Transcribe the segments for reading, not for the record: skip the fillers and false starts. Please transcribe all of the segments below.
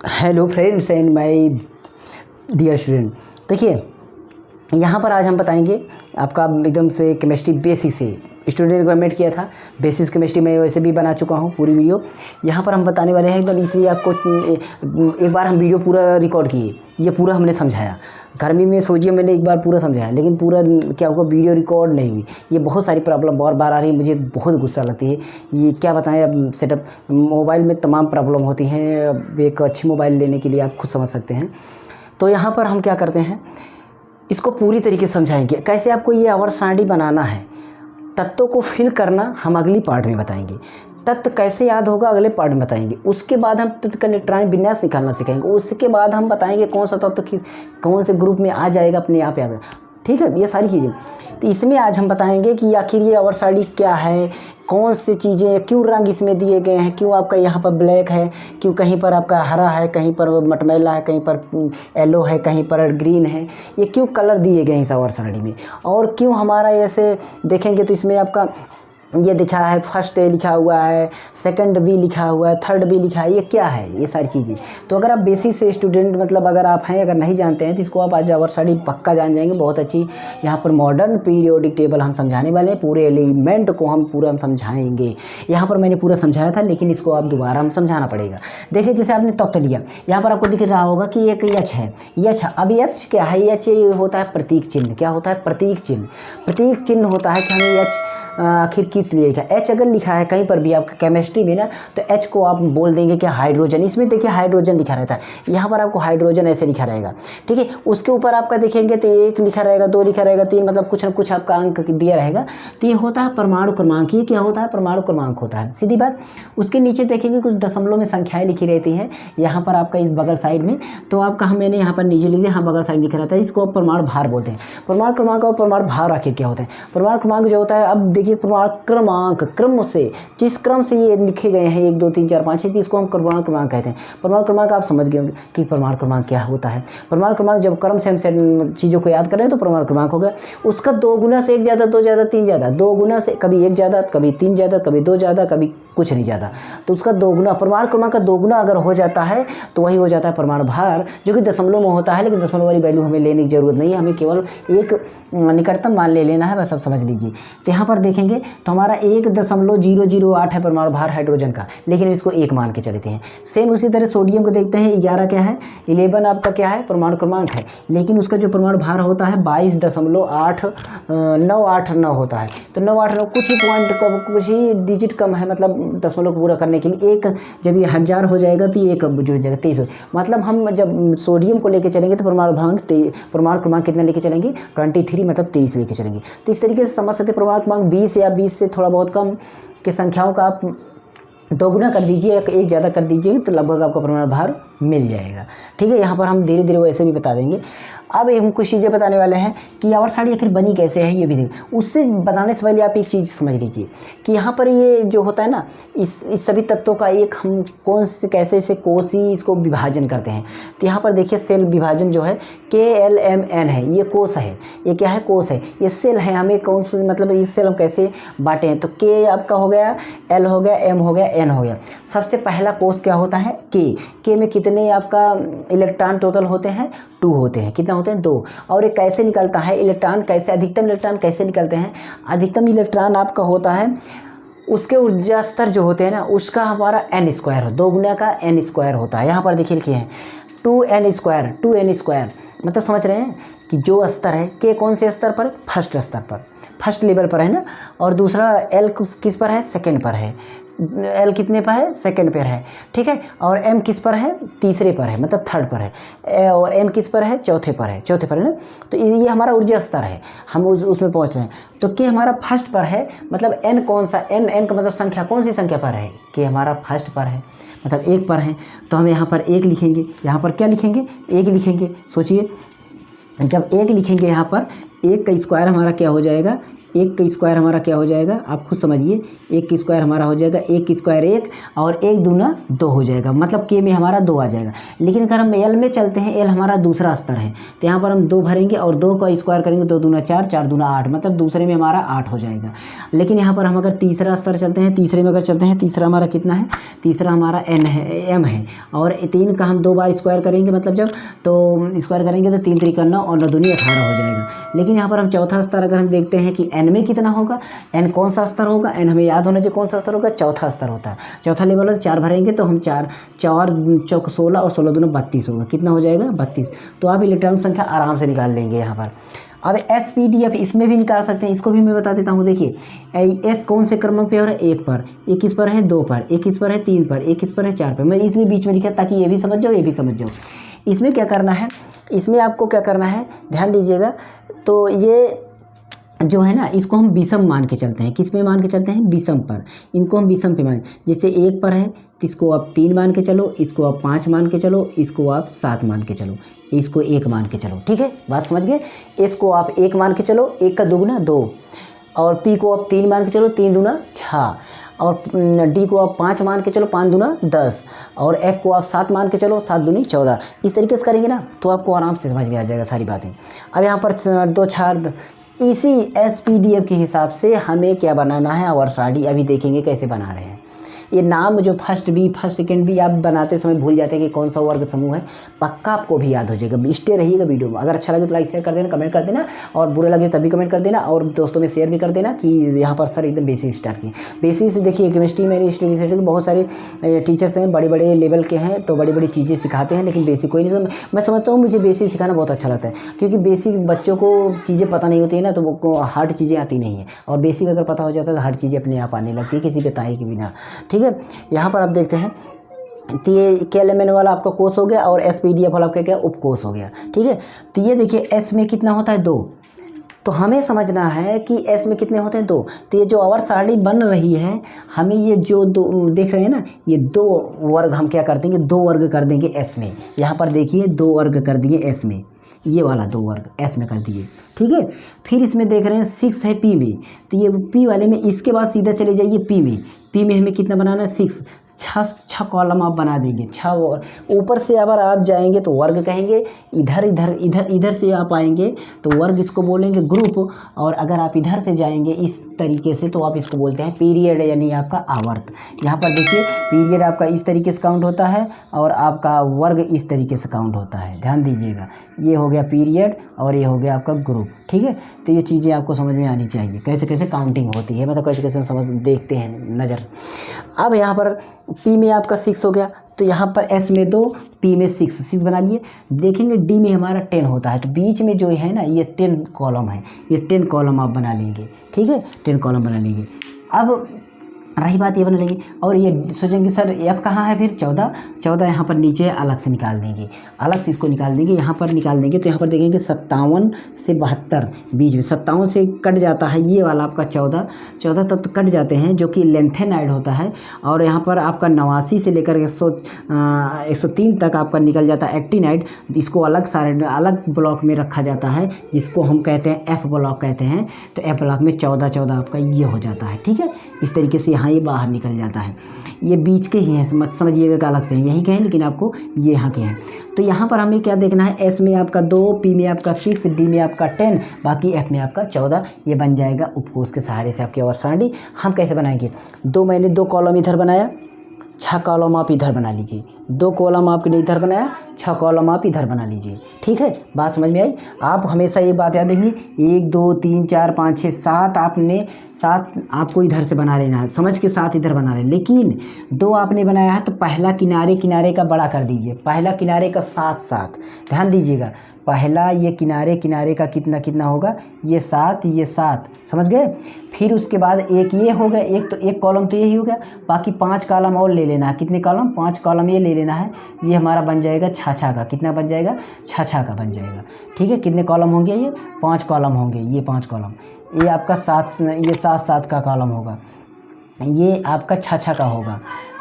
Hello friends and my dear student. देखिए यहाँ पर आज हम बताएंगे आपका एकदम से केमिस्ट्री बेसिक से स्टूडेंट रिक्वायरमेंट किया था। बेसिक केमिस्ट्री में वैसे भी बना चुका हूँ पूरी वीडियो। यहाँ पर हम बताने वाले हैं एकदम, इसलिए आपको एक बार हम वीडियो पूरा रिकॉर्ड किए, ये पूरा हमने समझाया। गर्मी में सोचिए मैंने एक बार पूरा समझाया, लेकिन पूरा क्या हुआ, वीडियो रिकॉर्ड नहीं हुई। ये बहुत सारी प्रॉब्लम बार बार आ रही है, मुझे बहुत गुस्सा लगती है। ये क्या बताएं, अब सेटअप मोबाइल में तमाम प्रॉब्लम होती हैं। अब एक अच्छी मोबाइल लेने के लिए आप खुद समझ सकते हैं। तो यहाँ पर हम क्या करते हैं, इसको पूरी तरीके से समझाएंगे कैसे आपको ये आवर्त सारणी बनाना है। तत्वों को फिल करना हम अगली पार्ट में बताएंगे। तत्व कैसे याद होगा अगले पार्ट में बताएंगे। उसके बाद हम तत्व का इलेक्ट्रॉनिक विन्यास निकालना सीखेंगे। उसके बाद हम बताएंगे कौन सा तत्व किस कौन से ग्रुप में आ जाएगा अपने आप याद। ठीक है, ये सारी चीज़ें। तो इसमें आज हम बताएंगे कि आखिर ये आवर्त सारणी क्या है, कौन सी चीज़ें, क्यों रंग इसमें दिए गए हैं, क्यों आपका यहाँ पर ब्लैक है, क्यों कहीं पर आपका हरा है, कहीं पर मटमैला है, कहीं पर येलो है, कहीं पर ग्रीन है। ये क्यों कलर दिए गए हैं इस आवर्त सारणी में, और क्यों हमारा ऐसे देखेंगे तो इसमें आपका ये लिखा है फर्स्ट ए लिखा हुआ है, सेकंड बी लिखा हुआ है, थर्ड बी लिखा है। ये क्या है, ये सारी चीज़ें। तो अगर आप बेसिक से स्टूडेंट मतलब अगर आप हैं, अगर नहीं जानते हैं तो इसको आप आज आवर्त सारणी पक्का जान जाएंगे। बहुत अच्छी यहाँ पर मॉडर्न पीरियोडिक टेबल हम समझाने वाले हैं। पूरे एलिमेंट को हम पूरा समझाएंगे। यहाँ पर मैंने पूरा समझाया था, लेकिन इसको आप दोबारा हम समझाना पड़ेगा। देखिए जैसे आपने तत्व लिया, यहाँ पर आपको दिख रहा होगा कि एक यच है। यच, अब यच क्या है, यच होता है प्रतीक चिन्ह। क्या होता है, प्रतीक चिन्ह। प्रतीक चिन्ह होता है कि हमें यच आखिर किस लिए लिखा है। एच अगर लिखा है कहीं पर भी आपका केमिस्ट्री में ना, तो एच को आप बोल देंगे कि हाइड्रोजन। इसमें देखिए हाइड्रोजन लिखा रहता है, यहाँ पर आपको हाइड्रोजन ऐसे लिखा रहेगा। ठीक है, उसके ऊपर आपका देखेंगे तो 1 लिखा रहेगा, 2 लिखा रहेगा, 3, मतलब कुछ ना कुछ आपका अंक दिया रहेगा। तो ये होता है परमाणु क्रमांक। ये क्या होता है, परमाणु क्रमांक होता है, सीधी बात। उसके नीचे देखेंगे कुछ दशमलव में संख्याएँ लिखी रहती हैं यहाँ पर आपका इस बगल साइड में। तो आपका मैंने यहाँ पर नीचे लिख दिया, हाँ बगल साइड लिखा रहता है। इसको परमाणु भार बोलते हैं। परमाणु क्रमांक और परमाणु भार आखिर क्या होते हैं। परमाणु क्रमांक जो होता है, अब देखिए परमाणु क्रमांक क्रम से, जिस क्रम से ये लिखे गए हैं 1 2 3 4 5 6, इसको हम परमाणु क्रमांक कहते हैं। परमाणु क्रमांक आप समझ गए होंगे कि परमाणु क्रमांक क्या होता है। परमाणु क्रमांक जब क्रम से हम चीज़ों को याद करें तो परमाणु क्रमांक हो गया। उसका 2 गुना से 1 ज़्यादा, 2 ज़्यादा, 3 ज़्यादा, 2 गुना से कभी 1 ज़्यादा, कभी 3 ज़्यादा, कभी 2 ज़्यादा, कभी कुछ नहीं ज़्यादा। तो उसका 2 गुना, परमाणु क्रमांक का 2 गुना अगर हो जाता है तो वही हो जाता है परमाणु भार, जो कि दशमलव में होता है। लेकिन दशमलव वाली वैल्यू हमें लेने की जरूरत नहीं है, हमें केवल एक निकटतम मान ले लेना है, बस अब समझ लीजिए। तो यहाँ पर देखेंगे तो हमारा 1.008 है परमाणु भार हाइड्रोजन का, लेकिन इसको 1 मान के चलते हैं। सेम उसी तरह सोडियम को देखते हैं, 11 क्या है, 11 आपका क्या है, परमाणु क्रमांक है, लेकिन उसका जो परमाणु भार होता है 22.989 होता है। तो 989 कुछ ही पॉइंट कम, कुछ ही डिजिट कम है, मतलब दशमलव को पूरा करने के लिए एक, जब ये 1000 हो जाएगा तो ये एक जुड़ जाएगा 23। मतलब हम जब सोडियम को लेके चलेंगे तो परमाणु क्रमांक कितना लेके चलेंगे, 23, मतलब 23 लेके चलेंगे। तो इस तरीके से समझ सकते हैं। परमाणु क्रमांक 20 या 20 से थोड़ा बहुत कम की संख्याओं का आप 2 गुना कर दीजिए, 1 ज़्यादा कर दीजिए, तो लगभग आपका परमाणु भार मिल जाएगा। ठीक है, यहाँ पर हम धीरे धीरे वैसे भी बता देंगे। अब हम कुछ चीज़ें बताने वाले हैं कि आवर्त सारणी आखिर बनी कैसे है, ये भी देखें। उससे बताने से पहले आप एक चीज़ समझ लीजिए कि यहाँ पर ये जो होता है ना, इस सभी तत्वों का एक हम कौन से कैसे से कोशी इसको विभाजन करते हैं। तो यहाँ पर देखिए सेल विभाजन जो है KLMN है, ये कोश है। ये क्या है, कोश है। ये सेल है, हमें कौन सा मतलब इस सेल हम कैसे बांटे हैं। तो K आपका हो गया, L हो गया, M हो गया, N हो गया। सबसे पहला कोश क्या होता है, K में कितने आपका इलेक्ट्रॉन टोटल होते हैं, 2 होते हैं। कितना होते हैं, 2। और ये कैसे निकलता है इलेक्ट्रॉन, कैसे अधिकतम इलेक्ट्रॉन कैसे निकलते हैं। अधिकतम इलेक्ट्रॉन आपका होता है, उसके ऊर्जा स्तर जो होते हैं ना, उसका हमारा n² 2 गुना का n² होता है। यहाँ पर देखिए लिखे हैं 2n², मतलब समझ रहे हैं कि जो स्तर है, K कौन से स्तर पर, फर्स्ट स्तर पर, फर्स्ट लेवल पर है ना, और दूसरा L किस पर है, सेकंड पर है। L कितने पर है, सेकंड पर है। ठीक है, और M किस पर है, तीसरे पर है, मतलब थर्ड पर है। और N किस पर है, चौथे पर है, ना। तो ये हमारा ऊर्जा स्तर है, हम उसमें पहुंच रहे हैं। तो K हमारा फर्स्ट पर है, मतलब N कौन सा, N का मतलब संख्या, कौन सी संख्या पर है, K हमारा फर्स्ट पर है, मतलब 1 पर है। तो हम यहाँ पर 1 लिखेंगे, यहाँ पर क्या लिखेंगे, 1 लिखेंगे। सोचिए जब 1 लिखेंगे यहाँ पर, 1 का स्क्वायर हमारा क्या हो जाएगा, 1 का स्क्वायर हमारा क्या हो जाएगा, आप खुद समझिए। 1 का स्क्वायर हमारा हो जाएगा 1 का स्क्वायर 1 और 1 दूना 2 हो जाएगा, मतलब के में हमारा 2 आ जाएगा। लेकिन अगर हम एल में चलते हैं, एल हमारा दूसरा स्तर है, तो यहाँ पर हम 2 भरेंगे और 2 का स्क्वायर करेंगे, 2 दूना 4, 4 दूना 8, मतलब दूसरे में हमारा 8 हो जाएगा। लेकिन यहाँ पर हम अगर तीसरा स्तर चलते हैं, तीसरे में अगर चलते हैं, तीसरा हमारा कितना है, तीसरा हमारा एन है, एम है, और 3 का हम 2 बार स्क्वायर करेंगे, मतलब जब तो स्क्वायर करेंगे तो 3 3 9 और 9 दूनी 18 हो जाएगा। लेकिन यहाँ पर हम चौथा स्तर अगर हम देखते हैं कि एन में कितना होगा, एन कौन सा स्तर होगा, एन हमें याद होना चाहिए कौन सा स्तर होगा, चौथा स्तर होता है। चौथा लेवल है, 4 भरेंगे तो हम 4 चौक 16 और 16 दूना 32 होगा, कितना हो जाएगा 32। तो आप इलेक्ट्रॉन संख्या आराम से निकाल लेंगे यहाँ पर। अब SPDF इसमें भी निकाल सकते हैं, इसको भी मैं बता देता हूँ। देखिए एस कौन से क्रमांक पे हो रहा है, 1 पर, 1 किस पर है, 2 पर, 1 किस पर है, 3 पर, 1 किस पर है, 4 पर। मैं इसलिए बीच में लिखा ताकि ये भी समझ जाओ, ये भी समझ जाओ। इसमें क्या करना है, इसमें आपको क्या करना है, ध्यान दीजिएगा। तो ये जो है ना, इसको हम विषम मान के चलते हैं। किस पे मान के चलते हैं, विषम पर। इनको हम विषम पे मान, जैसे 1 पर है तो इसको आप 3 मान के चलो, इसको आप 5 मान के चलो, इसको आप 7 मान के चलो, इसको 1 मान के चलो। ठीक है, बात समझ गए। इसको आप 1 मान के चलो, 1 का दुगुना 2, और पी को आप 3 मान के चलो, 3 दूना 6, और डी को आप 5 मान के चलो, 5 दूना 10, और एफ को आप 7 मान के चलो, 7 दूनी 14। इस तरीके से करेंगे ना तो आपको आराम से समझ में आ जाएगा सारी बातें। अब यहाँ पर 2 4 इसी SPDF के हिसाब से हमें क्या बनाना है, और साड़ी अभी देखेंगे कैसे बना रहे हैं। ये नाम जो फर्स्ट बी फर्स्ट सेकेंड भी आप बनाते समय भूल जाते हैं कि कौन सा वर्ग समूह है, पक्का आपको भी याद हो जाएगा। स्टे रहिएगा वीडियो में। अगर अच्छा लगे तो लाइक शेयर कर देना, कमेंट कर देना, और बुरा लगे तभी कमेंट कर देना, और दोस्तों में शेयर भी कर देना कि यहाँ पर सर एकदम बेसिक स्टार्ट किए। बेसिक देखिए, केमिस्ट्री मेरी स्टडी से बहुत सारे टीचर्स हैं, बड़े बड़े लेवल के हैं, तो बड़ी बड़ी चीज़ें सिखाते हैं, लेकिन बेसिक कोई नहीं। मैं समझता हूँ मुझे बेसिक सिखाना बहुत अच्छा लगता है, क्योंकि बेसिक बच्चों को चीज़ें पता नहीं होती है ना, तो वो हार्ड चीज़ें आती नहीं है, और बेसिक अगर पता हो जाता है तो हार्ड चीज़ें अपने आप आने लगती है, किसी बताए के बिना। ठीक है, यहाँ पर आप देखते हैं तो ये KLMN वाला आपका कोर्स हो गया, और SPDF वाला आपका क्या उपकोर्स हो गया। ठीक है, तो ये देखिए S में कितना होता है 2, तो हमें समझना है कि S में कितने होते हैं 2। तो ये जो आवर सारणी बन रही है, हमें ये जो 2 देख रहे हैं ना, ये 2 वर्ग हम क्या कर देंगे, 2 वर्ग कर देंगे S में। यहाँ पर देखिए 2 वर्ग कर दिए S में, ये वाला 2 वर्ग S में कर दिए। ठीक है, फिर इसमें देख रहे हैं 6 है P में, तो ये P वाले में इसके बाद सीधा चले जाइए P में। P में हमें कितना बनाना है 6, 6 कॉलम आप बना देंगे, 6 ऊपर से अगर आप जाएंगे तो वर्ग कहेंगे, इधर इधर इधर इधर से आप आएंगे तो वर्ग इसको बोलेंगे ग्रुप, और अगर आप इधर से जाएंगे इस तरीके से तो आप इसको बोलते हैं पीरियड, यानी आपका आवर्त। यहाँ पर देखिए पीरियड आपका इस तरीके से काउंट होता है, और आपका वर्ग इस तरीके से काउंट होता है। ध्यान दीजिएगा, ये हो गया पीरियड और ये हो गया आपका ग्रुप। ठीक है, तो ये चीज़ें आपको समझ में आनी चाहिए, कैसे कैसे काउंटिंग होती है, मतलब कैसे कैसे हम समझ देखते हैं नज़र। अब यहाँ पर P में आपका 6 हो गया, तो यहाँ पर S में 2, P में 6 बना लिए। देखेंगे D में हमारा 10 होता है, तो बीच में जो है ना ये 10 कॉलम है, ये 10 कॉलम आप बना लेंगे। ठीक है, 10 कॉलम बना लेंगे। अब रही बात ये बना लेंगे, और ये सोचेंगे सर F कहाँ है, फिर 14 यहाँ पर नीचे अलग से निकाल देंगे, अलग से इसको निकाल देंगे, यहाँ पर निकाल देंगे। तो यहाँ पर देखेंगे 57 से 72 बीच में 57 से कट जाता है, ये वाला आपका 14 तक कट जाते हैं, जो कि लेंथेनाइड होता है। और यहाँ पर आपका 89 से लेकर 103 तक आपका निकल जाता है एक्टिनाइड। इसको अलग ब्लॉक में रखा जाता है, जिसको हम कहते हैं F ब्लॉक कहते हैं। तो F ब्लॉक में 14 आपका ये हो जाता है। ठीक है, इस तरीके से यहाँ ये बाहर निकल जाता है। ये बीच के ही हैं, मत समझिएगा कि अलग से हैं, यहीं के हैं, लेकिन आपको ये यहाँ के हैं। तो यहाँ पर हमें क्या देखना है, S में आपका 2, P में आपका 6, D में आपका 10, बाकी F में आपका 14। ये बन जाएगा उपकोष के सहारे से आपकी आवर्त सारणी। हम कैसे बनाएंगे, मैंने 2 कॉलम इधर बनाया, 6 कॉलम आप इधर बना लीजिए, 2 कॉलम आपने इधर बनाया, 6 कॉलम आप इधर बना लीजिए। ठीक है, बात समझ में आई। आप हमेशा ये बात याद रखिए, 1 2 3 4 5 6 7 7 आपको इधर से बना लेना है, समझ के 7 इधर बना लें। लेकिन 2 आपने बनाया है तो पहला किनारे का बड़ा कर दीजिए, पहला किनारे का 7 ध्यान दीजिएगा। पहला ये किनारे का कितना होगा, ये 7 समझ गए। फिर उसके बाद एक ये हो गया, एक कॉलम तो यही हो गया, बाकी 5 कॉलम और ले लेना है। कितने कॉलम, 5 कॉलम ये ले लेना है। ये हमारा बन जाएगा 6 का, कितना बन जाएगा 6 का बन जाएगा। ठीक है, कितने कॉलम होंगे, ये 5 कॉलम होंगे, ये 5 कॉलम, ये आपका 7 का कॉलम होगा, ये आपका 6 का होगा।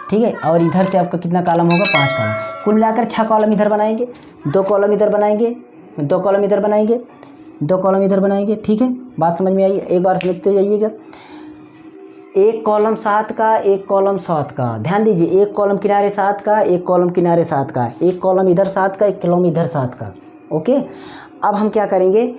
ठीक है, और इधर से आपका कितना कॉलम होगा, 5 कॉलम। कुल मिलाकर 6 कॉलम इधर बनाएंगे, 2 कॉलम इधर बनाएंगे, 2 कॉलम इधर बनाएंगे, 2 कॉलम इधर बनाएंगे। ठीक है, बात समझ में आई? एक बार समझते जाइएगा। एक कॉलम 7 का, एक कॉलम 7 का, ध्यान दीजिए, एक कॉलम किनारे 7 का, एक कॉलम किनारे 7 का, एक कॉलम इधर 7 का, एक कॉलम इधर 7 का। ओके, अब हम क्या करेंगे,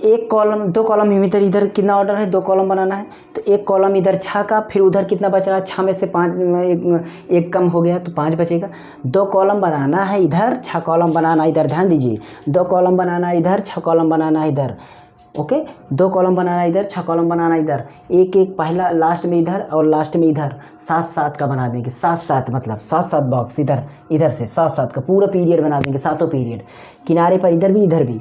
एक कॉलम 2 कॉलम इधर इधर कितना ऑर्डर है, 2 कॉलम बनाना है, तो एक कॉलम इधर 6 का, फिर उधर कितना बच रहा है, 6 में से 5 एक कम हो गया तो 5 बचेगा। 2 कॉलम बनाना है इधर, 6 कॉलम बनाना इधर, ध्यान दीजिए, 2 कॉलम बनाना इधर, 6 कॉलम बनाना इधर। ओके, 2 कॉलम बनाना इधर, 6 कॉलम बनाना इधर, एक एक पहला लास्ट में इधर और लास्ट में इधर 7-7 का बना देंगे। 7-7 मतलब 7-7 बॉक्स इधर इधर से 7-7 का पूरा पीरियड बना देंगे, 7 पीरियड किनारे पर इधर भी इधर भी।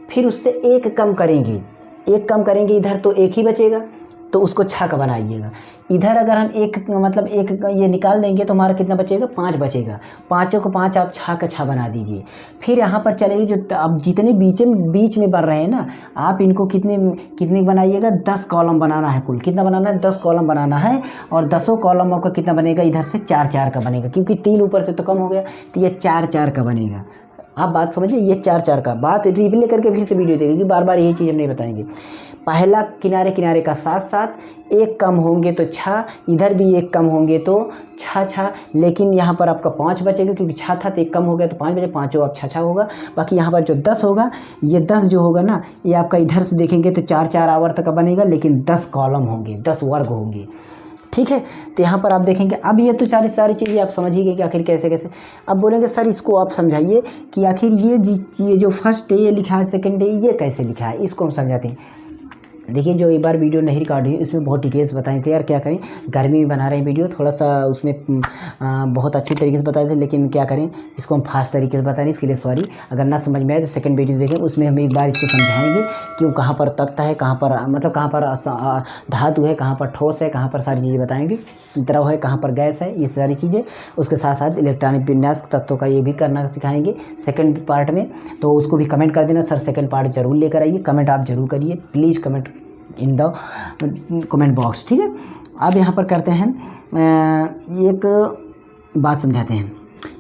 फिर उससे एक कम करेंगे, एक कम करेंगे इधर तो एक ही बचेगा, तो उसको 6 का बनाइएगा। इधर अगर हम एक मतलब एक ये निकाल देंगे तो हमारा कितना बचेगा, 5 बचेगा। 5 को 5 आप 6 का 6 बना दीजिए। फिर यहाँ पर चलेगी जो अब जितने बीच में बन रहे हैं ना, आप इनको कितने बनाइएगा, 10 कॉलम बनाना है कुल। कितना बनाना है, 10 कॉलम बनाना है। और 10 कॉलम आपका कितना बनेगा, इधर से 4-4 का बनेगा, क्योंकि 3 ऊपर से तो कम हो गया, तो ये 4-4 का बनेगा। आप बात समझिए, ये 4-4 का बात रिप्ले करके फिर से वीडियो देखिए, क्योंकि बार बार यही चीज़ हम नहीं बताएंगे। पहला किनारे किनारे का 7-7, एक कम होंगे तो 6, इधर भी एक कम होंगे तो 6-6, लेकिन यहाँ पर आपका 5 बचेगा, क्योंकि 6 था तो एक कम हो गया तो 5 बचे, 5 आप 6-6 होगा। बाकी यहाँ पर जो 10 होगा, ये 10 जो होगा ना, ये आपका इधर से देखेंगे तो 4-4 आवर्त का बनेगा, लेकिन 10 कॉलम होंगे, 10 वर्ग होंगे। ठीक है, तो यहाँ पर आप देखेंगे। अब ये तो सारी चीज़ें आप समझिए कि आखिर कैसे कैसे। अब बोलेंगे सर इसको आप समझाइए कि आखिर ये जो फर्स्ट है ये लिखा है, सेकंड है ये कैसे लिखा है, इसको हम समझाते हैं। देखिए, जो एक बार वीडियो नहीं रिकॉर्ड हुई उसमें बहुत डिटेल्स बताए थे यार, क्या करें, गर्मी में बना रहे हैं वीडियो, थोड़ा सा उसमें बहुत अच्छी तरीके से बताए थे, लेकिन क्या करें, इसको हम फास्ट तरीके से बता रहे हैं, इसके लिए सॉरी। अगर ना समझ में आए तो सेकंड वीडियो देखें, उसमें हम एक बार इसको समझाएंगे कि कहाँ पर तख्त है, कहाँ पर मतलब कहाँ पर धातु है, कहाँ पर ठोस है, कहाँ पर सारी चीज़ें बताएंगे, द्रव है, कहाँ पर गैस है, ये सारी चीज़ें। उसके साथ साथ इलेक्ट्रॉनिक विन्यास तत्वों का ये भी करना सिखाएंगे सेकंड पार्ट में। तो उसको भी कमेंट कर देना, सर सेकंड पार्ट जरूर लेकर आइए, कमेंट आप जरूर करिए, please comment in the comment box. ठीक है, अब यहाँ पर करते हैं, एक बात समझाते हैं।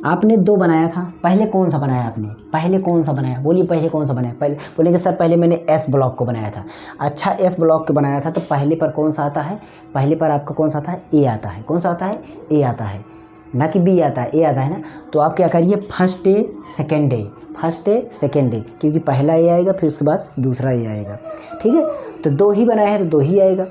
आपने 2 बनाया था, पहले कौन सा बनाया आपने, पहले कौन सा बनाया, बोलिए पहले कौन सा बनाया। पहले बोलेंगे सर पहले मैंने एस ब्लॉक को बनाया था। अच्छा, एस ब्लॉक को बनाया था तो पहले पर कौन सा आता है, पहले पर आपका कौन सा आता है, ए आता है। कौन सा आता है, ए आता है, ना कि बी आता है, ए आता है ना। तो आप क्या करिए, first day second day, first day second day, क्योंकि पहला ए आएगा फिर उसके बाद दूसरा ए आएगा। ठीक है, तो 2 ही बनाए हैं तो 2 ही आएगा।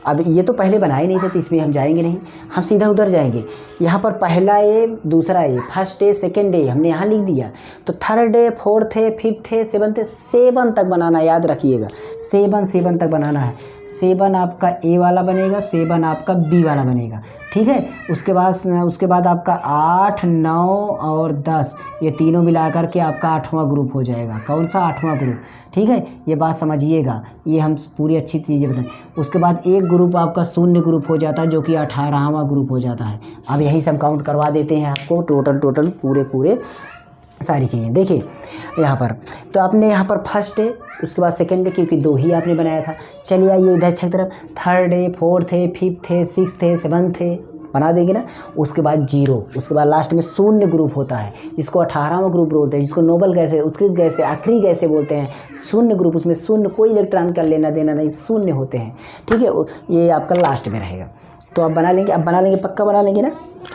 अब ये तो पहले बनाए नहीं थे तो इसमें हम जाएंगे नहीं, हम सीधा उधर जाएंगे। यहाँ पर पहला ए दूसरा ए, फर्स्ट डे सेकेंड डे हमने यहाँ लिख दिया, तो थर्ड डे फोर्थ है फिफ्थ है सेवन्थ है, 7 तक बनाना, याद रखिएगा 7 तक बनाना है। 7 आपका ए वाला बनेगा, 7 आपका बी वाला बनेगा। ठीक है, उसके बाद आपका 8, 9 और 10 ये तीनों मिला करके आपका 8वां ग्रुप हो जाएगा। कौन सा, 8वां ग्रुप। ठीक है, ये बात समझिएगा, ये हम पूरी अच्छी चीज़ें बताएं। उसके बाद एक ग्रुप आपका शून्य ग्रुप हो जाता है, जो कि 18वां ग्रुप हो जाता है। अब यही सब काउंट करवा देते हैं आपको, टोटल पूरे सारी चीज़ें। देखिए यहाँ पर, तो आपने यहाँ पर फर्स्ट डे, उसके बाद सेकंड डे, क्योंकि 2 ही आपने बनाया था। चलिए आइए इधर छह तरफ, थर्ड डे फोर्थ है फिफ्थ है सिक्स्थ है सेवन्थ है, बना देंगे ना। उसके बाद 0, उसके बाद लास्ट में शून्य ग्रुप होता है, जिसको 18वां ग्रुप बोलते हैं, जिसको नोबल गैस है, उत्कृष्ट गैस है, आखिरी गैस बोलते हैं। शून्य ग्रुप, उसमें शून्य, कोई इलेक्ट्रॉन का लेना देना नहीं, शून्य होते हैं। ठीक है, ये आपका लास्ट में रहेगा। तो आप बना लेंगे, अब बना लेंगे, पक्का बना लेंगे ना,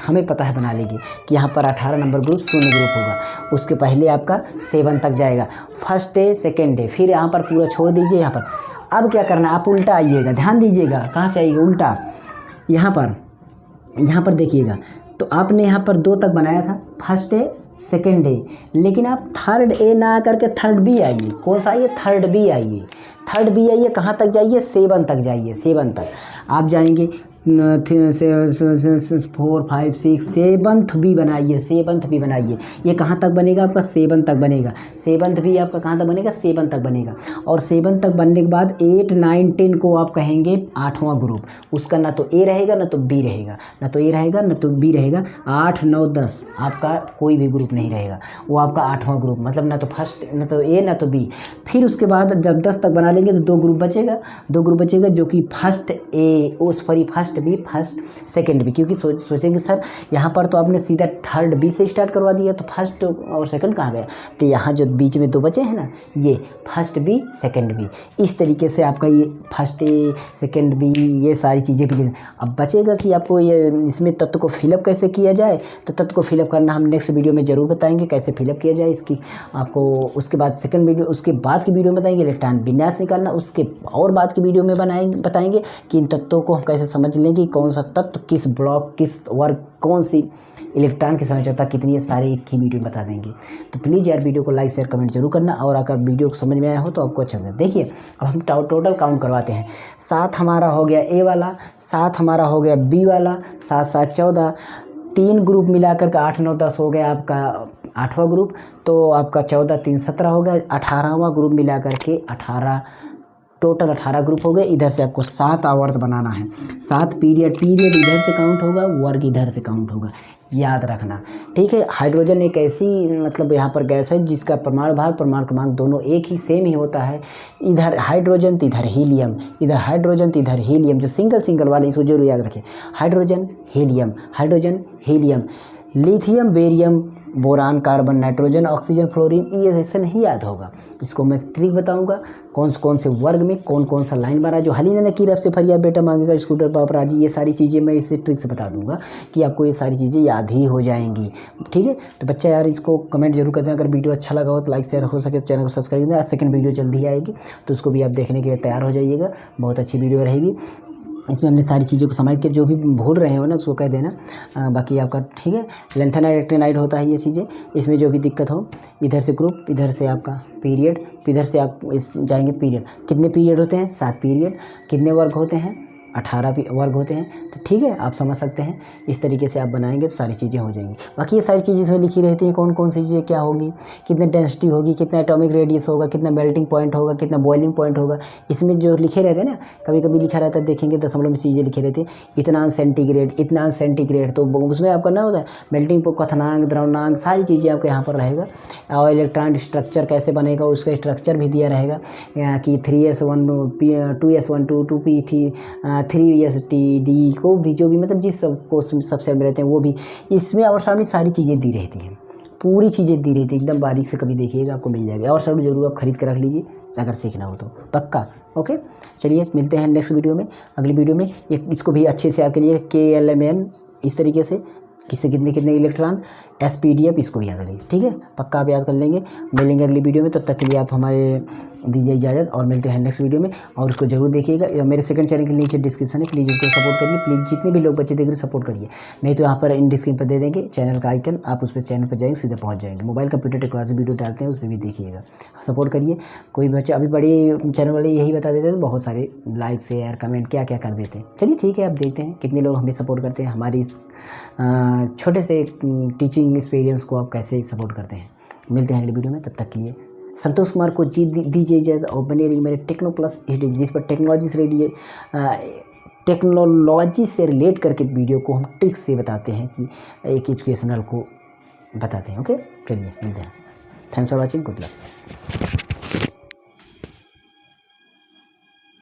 हमें पता है बना लेंगे कि यहाँ पर 18 नंबर ग्रुप शून्य ग्रुप होगा। उसके पहले आपका 7 तक जाएगा, फर्स्ट डे सेकेंड डे, फिर यहाँ पर पूरा छोड़ दीजिए। यहाँ पर अब क्या करना है, आप उल्टा आइएगा, ध्यान दीजिएगा, कहाँ से आइएगा, उल्टा। यहाँ पर देखिएगा, तो आपने यहाँ पर 2 तक बनाया था, फर्स्ट डे सेकेंड डे, लेकिन आप थर्ड ए ना करके थर्ड बी आइए। कौन सा आइए, थर्ड बी आइए, थर्ड बी आइए। कहाँ तक जाइए, 7 तक जाइए, 7 तक आप जाएंगे। 4 5 6 7th भी बनाइए, 7th भी बनाइए। ये कहाँ तक बनेगा आपका, 7 तक बनेगा। 7th भी आपका कहाँ तक बनेगा, 7 तक बनेगा। और 7 तक बनने के बाद 8 9 10 को आप कहेंगे 8वां ग्रुप। उसका ना तो ए रहेगा ना तो बी रहेगा, ना तो ए रहेगा ना तो बी रहेगा। 8 9 10 आपका कोई भी ग्रुप नहीं रहेगा, वो आपका 8वां ग्रुप, मतलब ना तो फर्स्ट ना तो ए ना तो बी। फिर उसके बाद जब 10 तक बना लेंगे तो 2 ग्रुप बचेगा, 2 ग्रुप बचेगा, जो कि first A, first first B first second B, क्योंकि सोचेंगे सर यहाँ पर तो आपने सीधा थर्ड बी से स्टार्ट करवा दिया, तो फर्स्ट और सेकंड कहाँ गया, तो यहाँ जो बीच में 2 बचे हैं ना, ये फर्स्ट बी सेकंड बी, इस तरीके से आपका ये फर्स्ट ए सेकंड बी ये सारी चीज़ें भी। अब बचेगा कि आपको ये इसमें तत्व को फिलअप कैसे किया जाए, तो तत्व को फिलअप करना हम नेक्स्ट वीडियो में ज़रूर बताएंगे कैसे फिलअप किया जाए इसकी आपको। उसके बाद सेकंड वीडियो, उसके बाद की वीडियो में बताएंगे इलेक्ट्रॉन विन्यास निकालना, उसके और बाद की वीडियो में बताएंगे कि इन तत्वों को हम कैसे समझ लेंगे कि कौन सा तत्व किस ब्लॉक किस वर्ग कौन सी इलेक्ट्रॉन की संरचना कितनी है, सारे एक ही वीडियो में बता देंगे। तो प्लीज़ यार वीडियो को लाइक शेयर कमेंट जरूर करना, और अगर वीडियो को समझ में आया हो तो आपको अच्छा लगता है। देखिए अब हम टोटल काउंट करवाते हैं। 7 हमारा हो गया ए वाला, 7 हमारा हो गया बी वाला, 7 7 14, 3 ग्रुप मिलाकर का 8 9 10 हो गया आपका 8वां ग्रुप, तो आपका 14 3 17 हो गया। 18वां ग्रुप मिला करके 18, टोटल 18 ग्रुप हो गए। इधर से आपको 7 आवर्त बनाना है, 7 पीरियड इधर से काउंट होगा, वर्ग इधर से काउंट होगा, याद रखना, ठीक है। हाइड्रोजन एक ऐसी मतलब यहाँ पर गैस है जिसका परमाणु भार परमाणु क्रमांक दोनों एक ही सेम ही होता है। इधर हाइड्रोजन तो इधर हीलियम, इधर हाइड्रोजन तो इधर हीलियम, जो सिंगल वाले इसको जरूर याद रखें। Hydrogen helium, lithium barium boron carbon nitrogen oxygen fluorine, ये ऐसे नहीं याद होगा। इसको मैं ट्रिक बताऊंगा कौन से वर्ग में कौन सा लाइन बना, जो हली ने की रब से फरियाद बेटा मांगेगा स्कूटर पापा राजी, ये सारी चीज़ें मैं इसे ट्रिक से बता दूंगा कि आपको ये सारी चीज़ें याद ही हो जाएंगी, ठीक है। तो बच्चा यार इसको कमेंट जरूर करते हैं, अगर वीडियो अच्छा लगा हो तो लाइक शेयर हो सके तो चैनल को सब्सक्राइब करें। सेकंड वीडियो जल्दी ही आएगी तो उसको भी आप देखने के लिए तैयार हो जाइएगा, बहुत अच्छी वीडियो रहेगी। इसमें हमने सारी चीज़ों को समझ के, जो भी भूल रहे हो ना उसको कह देना, बाकी आपका ठीक है। लेंथेनाइड एक्टिनाइड होता है ये चीज़ें, इसमें जो भी दिक्कत हो, इधर से ग्रुप इधर से आपका पीरियड, इधर से आप इस जाएंगे पीरियड। कितने पीरियड होते हैं? 7 पीरियड। कितने वर्ग होते हैं? 18 वर्ग होते हैं। तो ठीक है, आप समझ सकते हैं, इस तरीके से आप बनाएंगे तो सारी चीज़ें हो जाएंगी। बाकी ये सारी चीज़ें इसमें लिखी रहती हैं, कौन सी चीज़ें क्या होगी, कितने डेंसिटी होगी, कितना एटॉमिक रेडियस होगा, कितना मेल्टिंग पॉइंट होगा, कितना बॉइलिंग पॉइंट होगा, इसमें जो लिखे रहते हैं ना, कभी लिखा रहता है, देखेंगे दशमलव में चीज़ें लिखी रहती है, इतना सेंटीग्रेड, तो उसमें आपका ना होता है मेल्टिंग क्वथनांक, द्रवनांक, सारी चीज़ें आपके यहाँ पर रहेगा। और इलेक्ट्रॉन स्ट्रक्चर कैसे बनेगा उसका स्ट्रक्चर भी दिया रहेगा कि 3s1 2s1 2p 3s को भी, जो भी मतलब जिस सबको सबसे में रहते हैं वो भी इसमें। और सामने सारी चीज़ें दी रहती हैं, पूरी चीज़ें दी रहती है, एकदम बारीक से कभी देखिएगा आपको मिल जाएगी। और सब जरूर आप खरीद कर रख लीजिए अगर सीखना हो तो, पक्का। ओके, चलिए मिलते हैं नेक्स्ट वीडियो में, अगली वीडियो में। इसको भी अच्छे से याद करिए, KLMN इस तरीके से, किससे कितने इलेक्ट्रॉन, SPDF इसको भी याद करिए, ठीक है, पक्का आप याद कर लेंगे। मिलेंगे अगली वीडियो में, तब तक के लिए आप हमारे दीजिए इजाज़त और मिलते हैं नेक्स्ट वीडियो में। और उसको जरूर देखिएगा, मेरे सेकंड चैनल के नीचे डिस्क्रिप्शन है, प्लीज़ उसको सपोर्ट करिए, प्लीज़ जितने भी लोग बच्चे देख रहे सपोर्ट करिए, नहीं तो यहाँ पर इन डिस्क्रिप्शन पर दे देंगे चैनल का आइकन, आप उस पर चैनल पर जाएंगे सीधे पहुँच जाएंगे। मोबाइल कंप्यूटर टेक्नोलॉजी वीडियो डालते हैं, उस पर भी देखिएगा, सपोर्ट करिए। कोई बच्चे अभी बड़े चैनल वाले यही बता देते हैं, बहुत सारे लाइक शेयर कमेंट क्या कर देते हैं। चलिए ठीक है, आप देखते हैं कितने लोग हमें सपोर्ट करते हैं, हमारी इस छोटे से टीचिंग एक्सपीरियंस को आप कैसे सपोर्ट करते हैं। मिलते हैं अगली वीडियो में, तब तक के लिए संतोष कुमार को दीजिए इजाज़त और बने रहिए मेरे टेक्नो प्लस, जिस पर टेक्नोलॉजी से रिलेट करके वीडियो को हम ट्रिक्स से बताते हैं कि एक एजुकेशनल को बताते हैं। ओके, चलिए मिलते हैं। Thanks for watching, good luck.